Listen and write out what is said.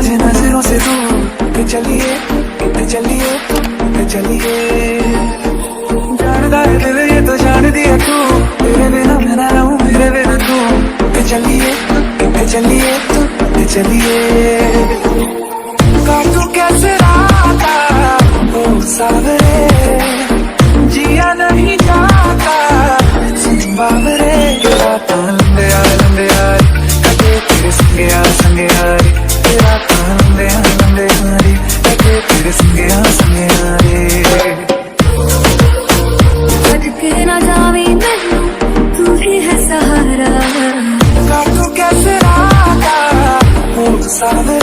मुझे नजरों से दूर के चलिए, के चलिए, के चलिए। जानदा है दिल ये तो जान दिया तू, तेरे बिना मैं ना रहूं, मेरे बिना तू। के चलिए, के चलिए, के चलिए। काटू कैसे राता ओ सावरे, जिया नहीं जाता बावरे। रात लंबे यार कटे तेरे संगे यार, तेरा लंबे यार कटे तेरे संगे यार। भटके ना जावे मैनू तू ही है सहारा, काटू कैसे राता ओ सावरे।